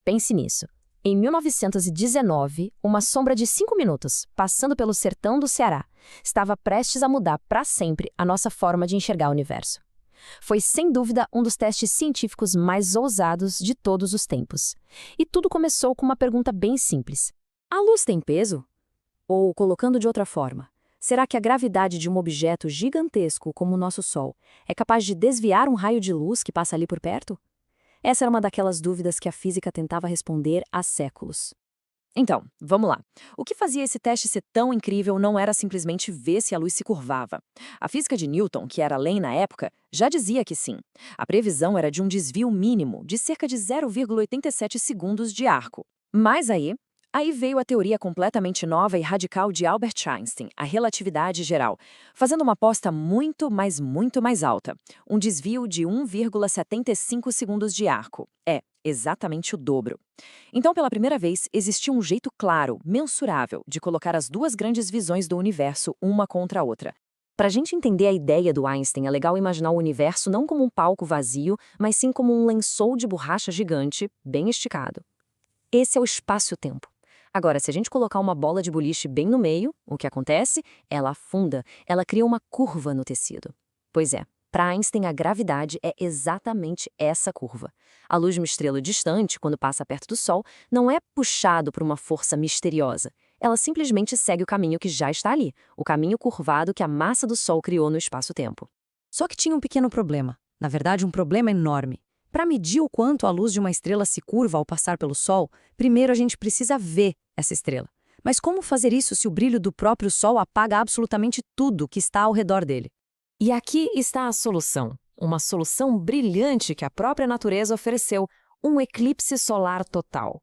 Pense nisso. Em 1919, uma sombra de 5 minutos, passando pelo sertão do Ceará, estava prestes a mudar para sempre a nossa forma de enxergar o universo. Foi, sem dúvida, um dos testes científicos mais ousados de todos os tempos. E tudo começou com uma pergunta bem simples. A luz tem peso? Ou, colocando de outra forma, será que a gravidade de um objeto gigantesco como o nosso Sol é capaz de desviar um raio de luz que passa ali por perto? Essa era uma daquelas dúvidas que a física tentava responder há séculos. Então, vamos lá. O que fazia esse teste ser tão incrível não era simplesmente ver se a luz se curvava. A física de Newton, que era lei na época, já dizia que sim. A previsão era de um desvio mínimo de cerca de 0,87 segundos de arco. Mas aí veio a teoria completamente nova e radical de Albert Einstein, a relatividade geral, fazendo uma aposta muito, mas muito mais alta. Um desvio de 1,75 segundos de arco. É, exatamente o dobro. Então, pela primeira vez, existiu um jeito claro, mensurável, de colocar as duas grandes visões do universo uma contra a outra. Para a gente entender a ideia do Einstein, é legal imaginar o universo não como um palco vazio, mas sim como um lençol de borracha gigante, bem esticado. Esse é o espaço-tempo. Agora, se a gente colocar uma bola de boliche bem no meio, o que acontece? Ela afunda, ela cria uma curva no tecido. Pois é, para Einstein a gravidade é exatamente essa curva. A luz de uma estrela distante, quando passa perto do Sol, não é puxado por uma força misteriosa. Ela simplesmente segue o caminho que já está ali, o caminho curvado que a massa do Sol criou no espaço-tempo. Só que tinha um pequeno problema. Na verdade, um problema enorme. Para medir o quanto a luz de uma estrela se curva ao passar pelo Sol, primeiro a gente precisa ver essa estrela. Mas como fazer isso se o brilho do próprio Sol apaga absolutamente tudo que está ao redor dele? E aqui está a solução. Uma solução brilhante que a própria natureza ofereceu, um eclipse solar total.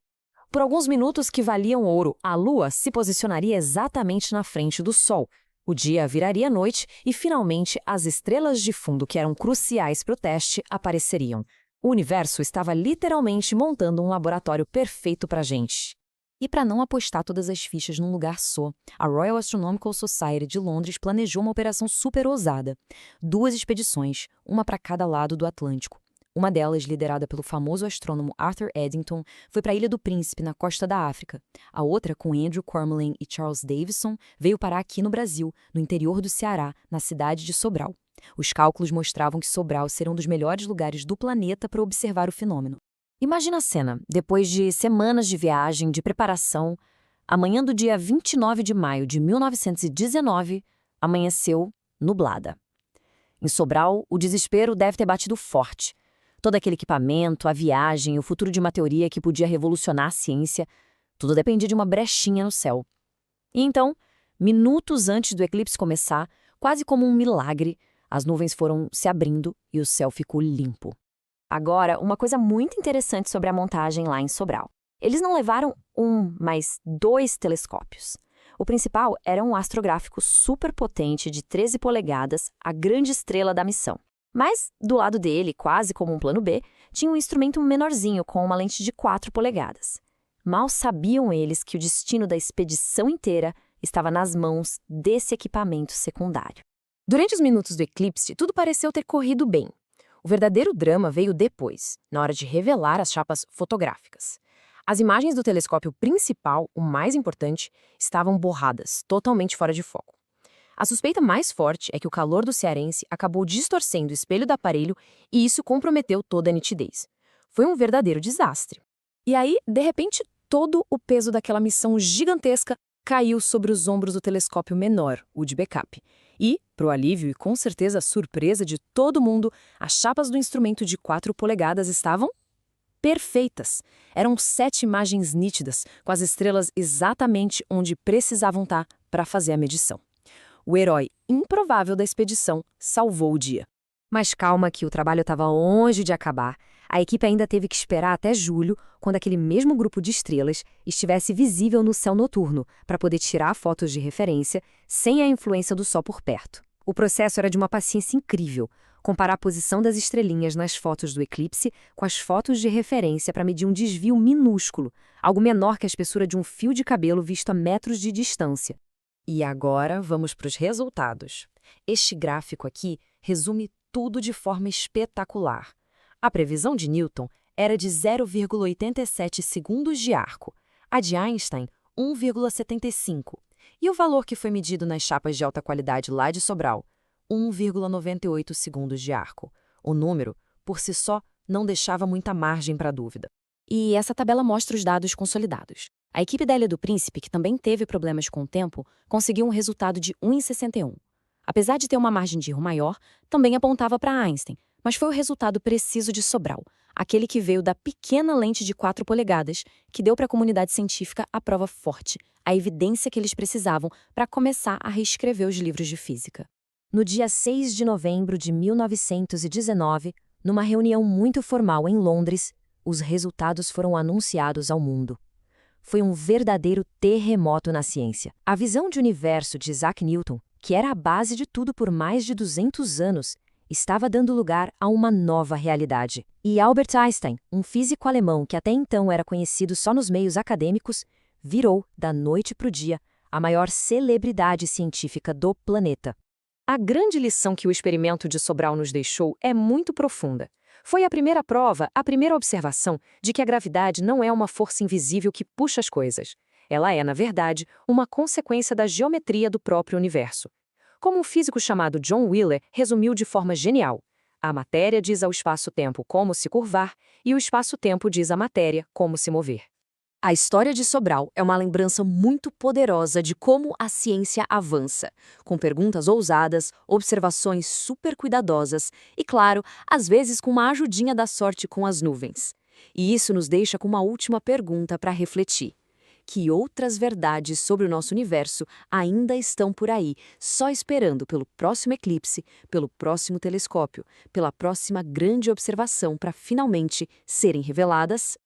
Por alguns minutos que valiam ouro, a Lua se posicionaria exatamente na frente do Sol. O dia viraria noite e, finalmente, as estrelas de fundo que eram cruciais para o teste apareceriam. O universo estava literalmente montando um laboratório perfeito para a gente. E para não apostar todas as fichas num lugar só, a Royal Astronomical Society de Londres planejou uma operação super ousada. 2 expedições, uma para cada lado do Atlântico. Uma delas, liderada pelo famoso astrônomo Arthur Eddington, foi para a Ilha do Príncipe, na costa da África. A outra, com Andrew Cormelin e Charles Davison, veio parar aqui no Brasil, no interior do Ceará, na cidade de Sobral. Os cálculos mostravam que Sobral seria um dos melhores lugares do planeta para observar o fenômeno. Imagina a cena, depois de semanas de viagem, de preparação, a manhã do dia 29 de maio de 1919, amanheceu nublada. Em Sobral, o desespero deve ter batido forte. Todo aquele equipamento, a viagem, o futuro de uma teoria que podia revolucionar a ciência, tudo dependia de uma brechinha no céu. E então, minutos antes do eclipse começar, quase como um milagre, as nuvens foram se abrindo e o céu ficou limpo. Agora, uma coisa muito interessante sobre a montagem lá em Sobral. Eles não levaram mas 2 telescópios. O principal era um astrográfico super potente de 13 polegadas, a grande estrela da missão. Mas, do lado dele, quase como um plano B, tinha um instrumento menorzinho com uma lente de 4 polegadas. Mal sabiam eles que o destino da expedição inteira estava nas mãos desse equipamento secundário. Durante os minutos do eclipse, tudo pareceu ter corrido bem. O verdadeiro drama veio depois, na hora de revelar as chapas fotográficas. As imagens do telescópio principal, o mais importante, estavam borradas, totalmente fora de foco. A suspeita mais forte é que o calor do cearense acabou distorcendo o espelho do aparelho e isso comprometeu toda a nitidez. Foi um verdadeiro desastre. E aí, de repente, todo o peso daquela missão gigantesca caiu sobre os ombros do telescópio menor, o de backup. E, para o alívio e com certeza a surpresa de todo mundo, as chapas do instrumento de 4 polegadas estavam perfeitas. Eram 7 imagens nítidas, com as estrelas exatamente onde precisavam estar para fazer a medição. O herói improvável da expedição salvou o dia. Mas calma que o trabalho estava longe de acabar. A equipe ainda teve que esperar até julho, quando aquele mesmo grupo de estrelas estivesse visível no céu noturno, para poder tirar fotos de referência sem a influência do Sol por perto. O processo era de uma paciência incrível. Comparar a posição das estrelinhas nas fotos do eclipse com as fotos de referência para medir um desvio minúsculo, algo menor que a espessura de um fio de cabelo visto a metros de distância. E agora vamos para os resultados. Este gráfico aqui resume tudo de forma espetacular. A previsão de Newton era de 0,87 segundos de arco, a de Einstein, 1,75, e o valor que foi medido nas chapas de alta qualidade lá de Sobral, 1,98 segundos de arco. O número, por si só, não deixava muita margem para dúvida. E essa tabela mostra os dados consolidados. A equipe da Ilha do Príncipe, que também teve problemas com o tempo, conseguiu um resultado de 1,61. Apesar de ter uma margem de erro maior, também apontava para Einstein, mas foi o resultado preciso de Sobral, aquele que veio da pequena lente de 4 polegadas, que deu para a comunidade científica a prova forte, a evidência que eles precisavam para começar a reescrever os livros de física. No dia 6 de novembro de 1919, numa reunião muito formal em Londres, os resultados foram anunciados ao mundo. Foi um verdadeiro terremoto na ciência. A visão de universo de Isaac Newton, que era a base de tudo por mais de 200 anos, estava dando lugar a uma nova realidade. E Albert Einstein, um físico alemão que até então era conhecido só nos meios acadêmicos, virou, da noite para o dia, a maior celebridade científica do planeta. A grande lição que o experimento de Sobral nos deixou é muito profunda. Foi a primeira prova, a primeira observação de que a gravidade não é uma força invisível que puxa as coisas. Ela é, na verdade, uma consequência da geometria do próprio universo. Como um físico chamado John Wheeler resumiu de forma genial, a matéria diz ao espaço-tempo como se curvar e o espaço-tempo diz à matéria como se mover. A história de Sobral é uma lembrança muito poderosa de como a ciência avança, com perguntas ousadas, observações super cuidadosas e, claro, às vezes com uma ajudinha da sorte com as nuvens. E isso nos deixa com uma última pergunta para refletir. Que outras verdades sobre o nosso universo ainda estão por aí, só esperando pelo próximo eclipse, pelo próximo telescópio, pela próxima grande observação para finalmente serem reveladas?